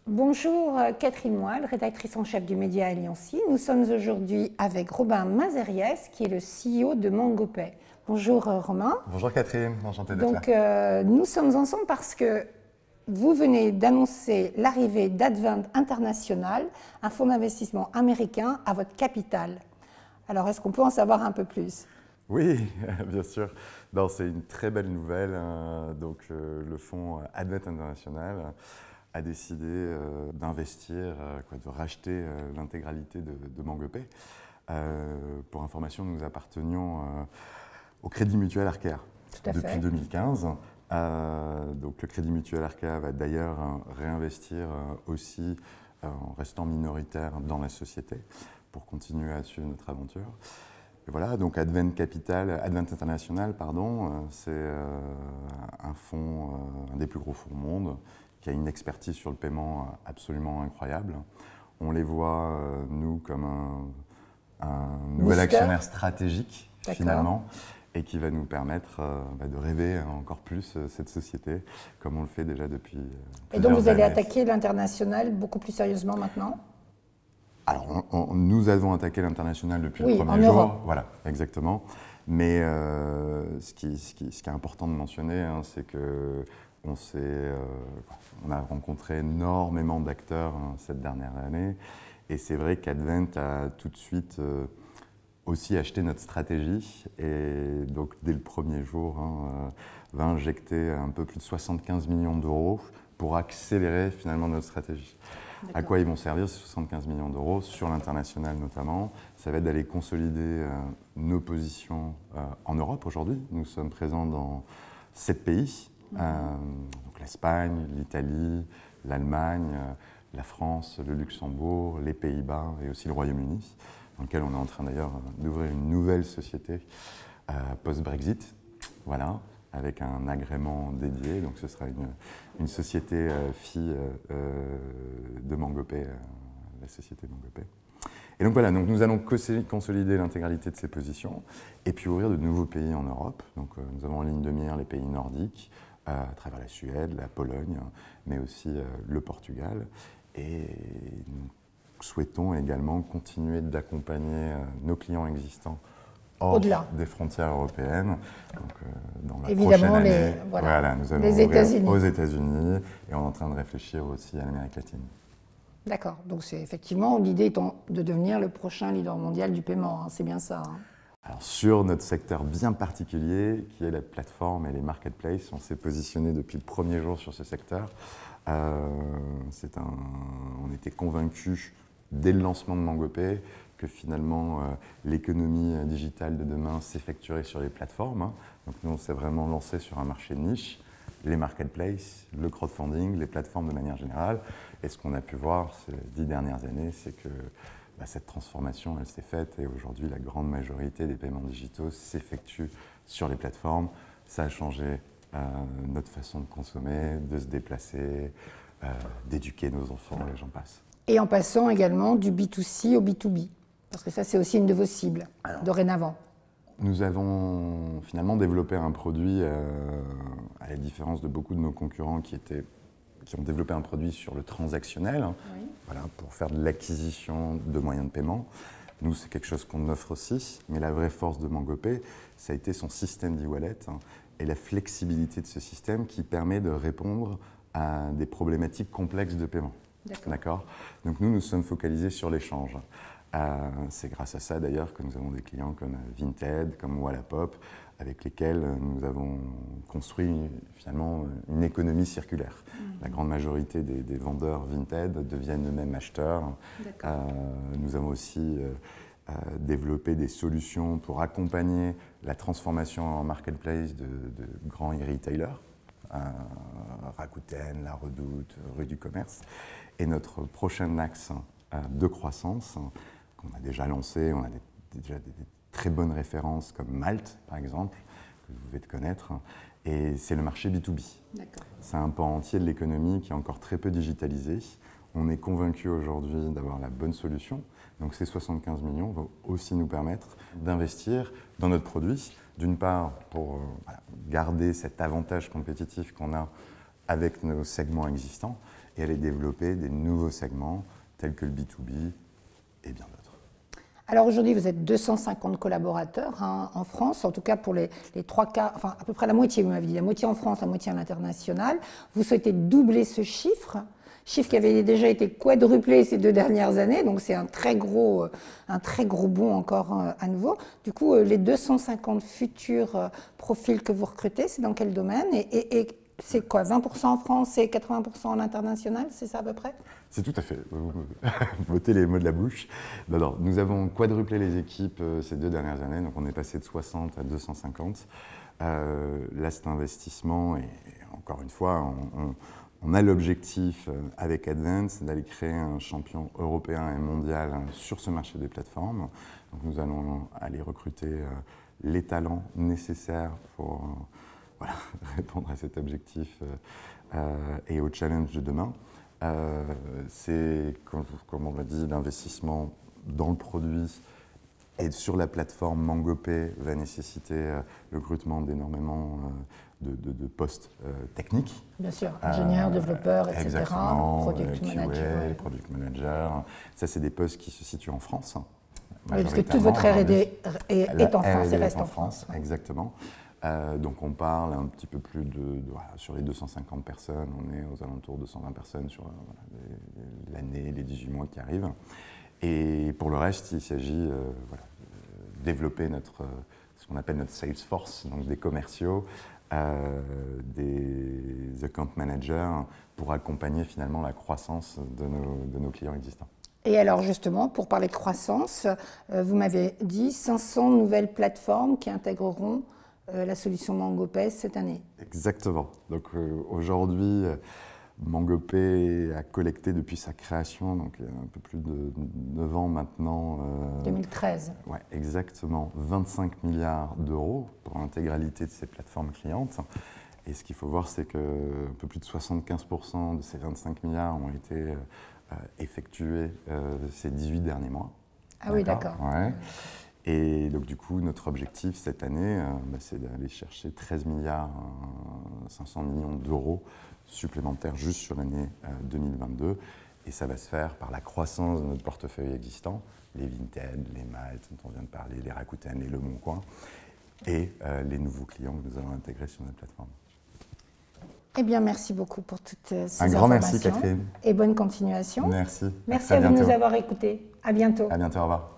Bonjour Catherine Moyle, rédactrice en chef du média Alliancy. Nous sommes aujourd'hui avec Robin Mazeriès, qui est le CEO de MangoPay. Bonjour Romain. Bonjour Catherine, enchanté d'être Donc là. nous sommes ensemble parce que vous venez d'annoncer l'arrivée d'Advent International, un fonds d'investissement américain à votre capitale. Alors est-ce qu'on peut en savoir un peu plus ? Oui, bien sûr. C'est une très belle nouvelle. Le fonds Advent International a décidé d'investir, de racheter l'intégralité de MangoPay. Pour information, nous appartenions au Crédit Mutuel Arkéa depuis 2015. Le Crédit Mutuel Arkéa va d'ailleurs réinvestir aussi en restant minoritaire dans la société pour continuer à suivre notre aventure. Et voilà, donc Advent International, c'est un fonds, un des plus gros fonds au monde, qui a une expertise sur le paiement absolument incroyable. On les voit, nous, comme un nouvel actionnaire stratégique, finalement, et qui va nous permettre de rêver encore plus cette société, comme on le fait déjà depuis Et donc vous allez attaquer l'international beaucoup plus sérieusement maintenant ? Alors, nous avons attaqué l'international depuis le premier en jour. Europe. Voilà, exactement. Mais ce qui est important de mentionner, c'est que on a rencontré énormément d'acteurs cette dernière année. Et c'est vrai qu'Advent a tout de suite aussi acheté notre stratégie. Et donc, dès le premier jour, va injecter un peu plus de 75 millions d'euros pour accélérer finalement notre stratégie. À quoi ils vont servir ces 75 millions d'euros sur l'international notamment? Ça va être d'aller consolider nos positions en Europe aujourd'hui. Nous sommes présents dans 7 pays, donc l'Espagne, l'Italie, l'Allemagne, la France, le Luxembourg, les Pays-Bas et aussi le Royaume-Uni, dans lequel on est en train d'ailleurs d'ouvrir une nouvelle société post-Brexit. Voilà, avec un agrément dédié, donc ce sera une société fille de MangoPay, la société MangoPay. Et donc voilà, nous allons consolider l'intégralité de ces positions et puis ouvrir de nouveaux pays en Europe. Donc nous avons en ligne de mire les pays nordiques, à travers la Suède, la Pologne, mais aussi le Portugal. Et nous souhaitons également continuer d'accompagner nos clients existants hors des frontières européennes. Donc, dans la prochaine année, nous allons ouvrir aux États-Unis et on est en train de réfléchir aussi à l'Amérique latine. D'accord. Donc c'est effectivement l'idée étant de devenir le prochain leader mondial du paiement. C'est bien ça. Alors, sur notre secteur bien particulier, qui est la plateforme et les marketplaces, on s'est positionné depuis le premier jour sur ce secteur. On était convaincus dès le lancement de MangoPay que finalement l'économie digitale de demain s'effectuerait sur les plateformes. Donc nous, on s'est vraiment lancé sur un marché de niche, les marketplaces, le crowdfunding, les plateformes de manière générale. Et ce qu'on a pu voir ces 10 dernières années, c'est que cette transformation, elle s'est faite et aujourd'hui, la grande majorité des paiements digitaux s'effectuent sur les plateformes. Ça a changé notre façon de consommer, de se déplacer, d'éduquer nos enfants, et j'en passe. Et en passant également du B2C au B2B. Parce que ça, c'est aussi une de vos cibles, dorénavant. Nous avons finalement développé un produit, à la différence de beaucoup de nos concurrents qui ont développé un produit sur le transactionnel, pour faire de l'acquisition de moyens de paiement. Nous, c'est quelque chose qu'on offre aussi, mais la vraie force de MangoPay, ça a été son système d'e-wallet et la flexibilité de ce système qui permet de répondre à des problématiques complexes de paiement. D'accord. Donc nous sommes focalisés sur l'échange. C'est grâce à ça d'ailleurs que nous avons des clients comme Vinted, comme Wallapop, avec lesquels nous avons construit finalement une économie circulaire. La grande majorité des vendeurs Vinted deviennent eux-mêmes acheteurs. Nous avons aussi développé des solutions pour accompagner la transformation en marketplace de grands e-retailers, Rakuten, La Redoute, Rue du Commerce. Et notre prochain axe de croissance, qu'on a déjà lancé, on a déjà des très bonnes références comme Malte, par exemple, que vous devez connaître, et c'est le marché B2B. C'est un pan entier de l'économie qui est encore très peu digitalisé. On est convaincu aujourd'hui d'avoir la bonne solution. Donc ces 75 millions vont aussi nous permettre d'investir dans notre produit, d'une part pour garder cet avantage compétitif qu'on a avec nos segments existants, et aller développer des nouveaux segments tels que le B2B et bien d'autres. Alors aujourd'hui, vous êtes 250 collaborateurs en France, en tout cas pour les 3 quarts, enfin à peu près la moitié, vous m'avez dit, la moitié en France, la moitié à l'international. Vous souhaitez doubler ce chiffre qui avait déjà été quadruplé ces 2 dernières années, donc c'est un très gros bond encore à nouveau. Du coup, les 250 futurs profils que vous recrutez, c'est dans quel domaine et c'est quoi, 20% en France et 80% en international, c'est ça à peu près? C'est tout à fait. Vous votez les mots de la bouche. Alors, nous avons quadruplé les équipes ces 2 dernières années, donc on est passé de 60 à 250. Là, cet investissement, et encore une fois, on a l'objectif avec Advent d'aller créer un champion européen et mondial sur ce marché des plateformes. Donc, nous allons aller recruter les talents nécessaires pour voilà, répondre à cet objectif et au challenge de demain. C'est, comme on l'a dit, l'investissement dans le produit et sur la plateforme MangoPay va nécessiter le recrutement d'énormément de postes techniques. Bien sûr, ingénieurs, développeurs, etc. Exactement, Product manager. Product manager. Ça, c'est des postes qui se situent en France. Oui, parce que toute votre R&D est en France et reste en France. Exactement. Donc on parle un petit peu plus voilà, sur les 250 personnes, on est aux alentours de 120 personnes sur l'année, les 18 mois qui arrivent. Et pour le reste, il s'agit voilà, de développer ce qu'on appelle notre sales force, donc des commerciaux, des account managers pour accompagner finalement la croissance de nos clients existants. Et alors justement, pour parler de croissance, vous m'avez dit 500 nouvelles plateformes qui intégreront la solution MangoPay cette année. Exactement. Donc aujourd'hui, MangoPay a collecté depuis sa création, donc un peu plus de 9 ans maintenant. 2013. Ouais, exactement. 25 milliards d'euros pour l'intégralité de ces plateformes clientes. Et ce qu'il faut voir, c'est qu'un peu plus de 75% de ces 25 milliards ont été effectués ces 18 derniers mois. Ah oui, d'accord. Ouais. Et donc du coup, notre objectif cette année, c'est d'aller chercher 13 milliards 500 millions d'euros supplémentaires juste sur l'année 2022. Et ça va se faire par la croissance de notre portefeuille existant, les Vinted, les Malte dont on vient de parler, les Rakuten, les Le Bon Coin, et les nouveaux clients que nous allons intégrer sur notre plateforme. Eh bien, merci beaucoup pour toutes ces informations. Un grand merci, Catherine. Et bonne continuation. Merci. Merci à vous de nous avoir écoutés. À bientôt. À bientôt, au revoir.